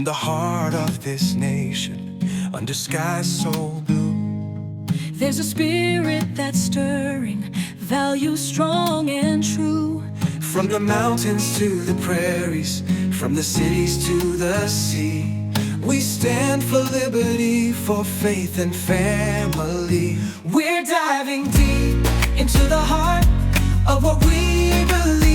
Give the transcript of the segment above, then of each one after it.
the heart of this nation, under skies so blue, there's a spirit that's stirring, values strong and true. from the mountains to the prairies, from the cities to the sea, we stand for liberty, for faith and family. We're diving deep into the heart of what we believe.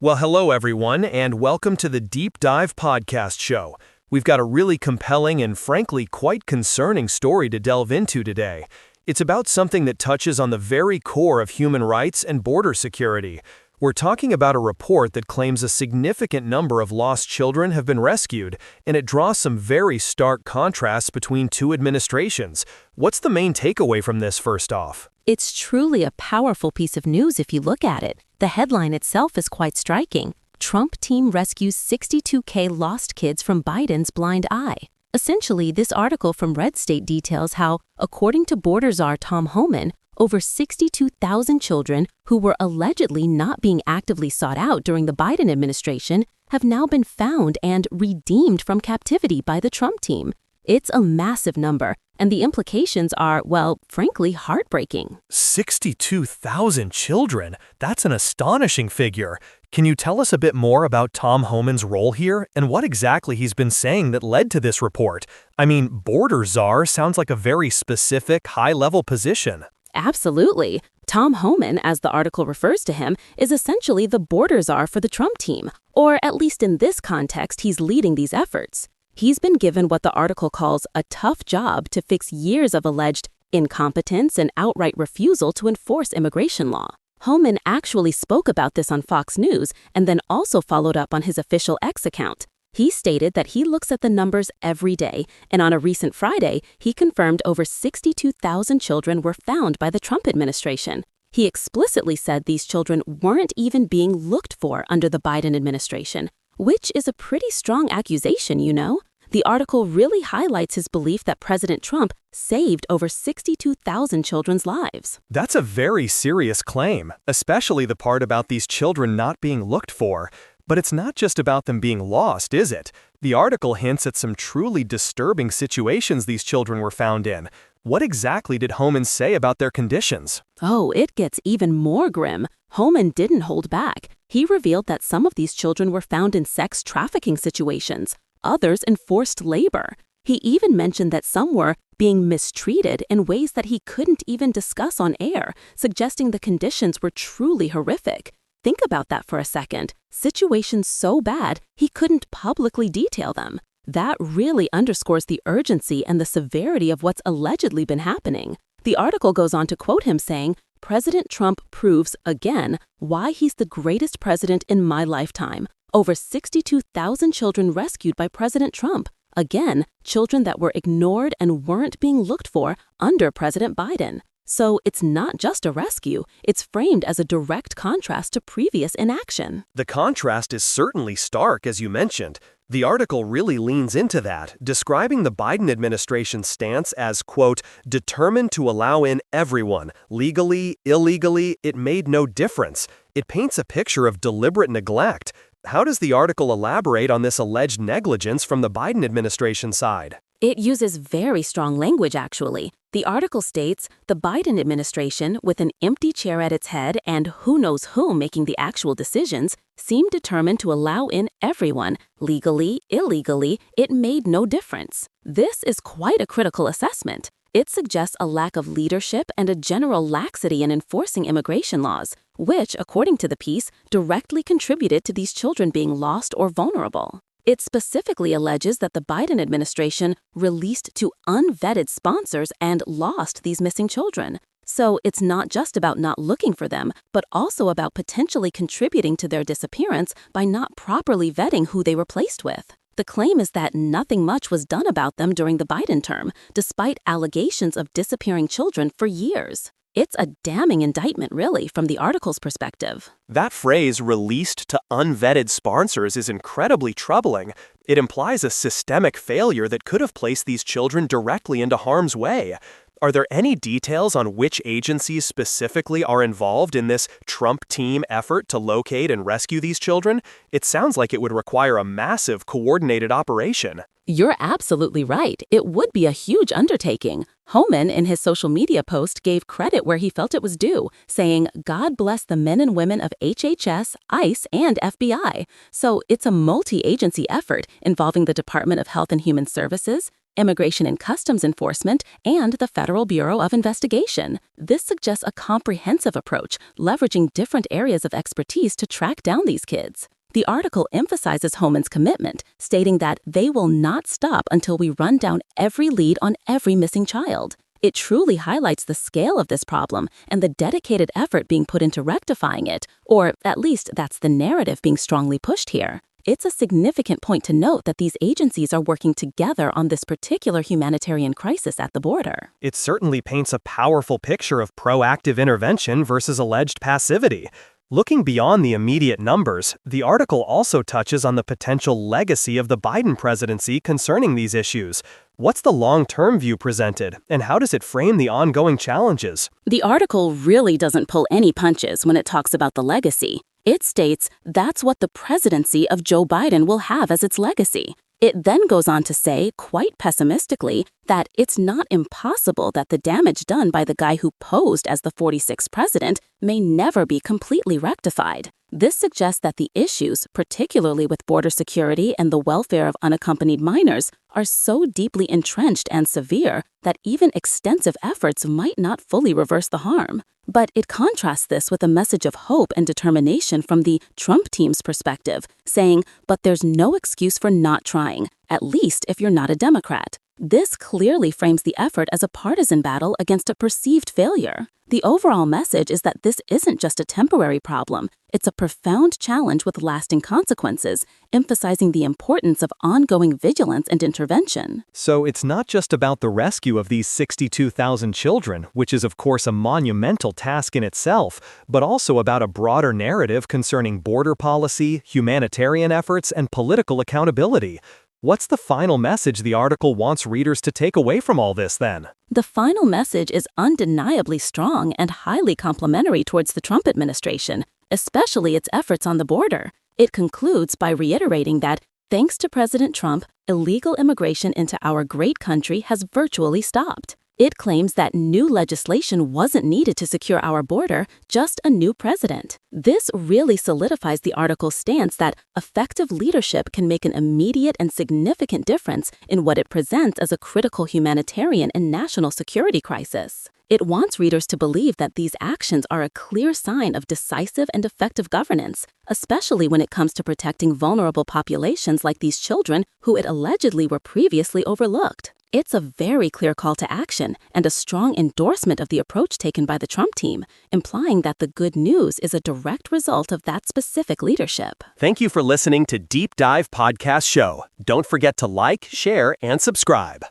Well, hello everyone, and welcome to the Deep Dive Podcast Show. We've got a really compelling and frankly quite concerning story to delve into today. It's about something that touches on the very core of human rights and border security. We're talking about a report that claims a significant number of lost children have been rescued, and it draws some very stark contrasts between two administrations. What's the main takeaway from this first off? It's truly a powerful piece of news if you look at it. The headline itself is quite striking. Trump team rescues 62K lost kids from Biden's blind eye. Essentially, this article from Red State details how, according to border czar Tom Homan, over 62,000 children who were allegedly not being actively sought out during the Biden administration have now been found and redeemed from captivity by the Trump team. It's a massive number, and the implications are, well, frankly, heartbreaking. 62,000 children? That's an astonishing figure. Can you tell us a bit more about Tom Homan's role here and what exactly he's been saying that led to this report? I mean, border czar sounds like a very specific, high-level position. Absolutely. Tom Homan, as the article refers to him, is essentially the border czar for the Trump team, or at least in this context, he's leading these efforts. He's been given what the article calls a tough job to fix years of alleged incompetence and outright refusal to enforce immigration law. Homan actually spoke about this on Fox News and then also followed up on his official X account. He stated that he looks at the numbers every day, and on a recent Friday, he confirmed over 62,000 children were found by the Trump administration. He explicitly said these children weren't even being looked for under the Biden administration, which is a pretty strong accusation, you know? The article really highlights his belief that President Trump saved over 62,000 children's lives. That's a very serious claim, especially the part about these children not being looked for. But it's not just about them being lost, is it? The article hints at some truly disturbing situations these children were found in. What exactly did Homan say about their conditions? Oh, it gets even more grim. Homan didn't hold back. He revealed that some of these children were found in sex trafficking situations, others in forced labor. He even mentioned that some were being mistreated in ways that he couldn't even discuss on air, suggesting the conditions were truly horrific. Think about that for a second. Situations so bad, he couldn't publicly detail them. That really underscores the urgency and the severity of what's allegedly been happening. The article goes on to quote him saying, "President Trump proves, again, why he's the greatest president in my lifetime. Over 62,000 children rescued by President Trump. Again, children that were ignored and weren't being looked for under President Biden." So it's not just a rescue, it's framed as a direct contrast to previous inaction. The contrast is certainly stark, as you mentioned. The article really leans into that, describing the Biden administration's stance as, quote, determined to allow in everyone, legally, illegally, it made no difference. It paints a picture of deliberate neglect. How does the article elaborate on this alleged negligence from the Biden administration side? It uses very strong language, actually. The article states, the Biden administration, with an empty chair at its head and who knows who making the actual decisions, seemed determined to allow in everyone, legally, illegally, it made no difference. This is quite a critical assessment. It suggests a lack of leadership and a general laxity in enforcing immigration laws, which, according to the piece, directly contributed to these children being lost or vulnerable. It specifically alleges that the Biden administration released to unvetted sponsors and lost these missing children. So it's not just about not looking for them, but also about potentially contributing to their disappearance by not properly vetting who they were placed with. The claim is that nothing much was done about them during the Biden term, despite allegations of disappearing children for years. It's a damning indictment, really, from the article's perspective. That phrase, released to unvetted sponsors, is incredibly troubling. It implies a systemic failure that could have placed these children directly into harm's way. Are there any details on which agencies specifically are involved in this Trump team effort to locate and rescue these children? It sounds like it would require a massive coordinated operation. You're absolutely right. It would be a huge undertaking. Homan, in his social media post, gave credit where he felt it was due, saying, "God bless the men and women of HHS, ICE, and FBI." So it's a multi-agency effort involving the Department of Health and Human Services, Immigration and Customs Enforcement, and the Federal Bureau of Investigation. This suggests a comprehensive approach, leveraging different areas of expertise to track down these kids. The article emphasizes Homan's commitment, stating that they will not stop until we run down every lead on every missing child. It truly highlights the scale of this problem and the dedicated effort being put into rectifying it, or at least that's the narrative being strongly pushed here. It's a significant point to note that these agencies are working together on this particular humanitarian crisis at the border. It certainly paints a powerful picture of proactive intervention versus alleged passivity. Looking beyond the immediate numbers, the article also touches on the potential legacy of the Biden presidency concerning these issues. What's the long-term view presented, and how does it frame the ongoing challenges? The article really doesn't pull any punches when it talks about the legacy. It states that's what the presidency of Joe Biden will have as its legacy. It then goes on to say, quite pessimistically, that it's not impossible that the damage done by the guy who posed as the 46th president may never be completely rectified. This suggests that the issues, particularly with border security and the welfare of unaccompanied minors, are so deeply entrenched and severe that even extensive efforts might not fully reverse the harm. But it contrasts this with a message of hope and determination from the Trump team's perspective, saying, "But there's no excuse for not trying, at least if you're not a Democrat." This clearly frames the effort as a partisan battle against a perceived failure. The overall message is that this isn't just a temporary problem, it's a profound challenge with lasting consequences, emphasizing the importance of ongoing vigilance and intervention. So it's not just about the rescue of these 62,000 children, which is of course a monumental task in itself, but also about a broader narrative concerning border policy, humanitarian efforts, and political accountability. What's the final message the article wants readers to take away from all this then? The final message is undeniably strong and highly complimentary towards the Trump administration, especially its efforts on the border. It concludes by reiterating that, thanks to President Trump, illegal immigration into our great country has virtually stopped. It claims that new legislation wasn't needed to secure our border, just a new president. This really solidifies the article's stance that effective leadership can make an immediate and significant difference in what it presents as a critical humanitarian and national security crisis. It wants readers to believe that these actions are a clear sign of decisive and effective governance, especially when it comes to protecting vulnerable populations like these children who it allegedly were previously overlooked. It's a very clear call to action and a strong endorsement of the approach taken by the Trump team, implying that the good news is a direct result of that specific leadership. Thank you for listening to Deep Dive Podcast Show. Don't forget to like, share, and subscribe.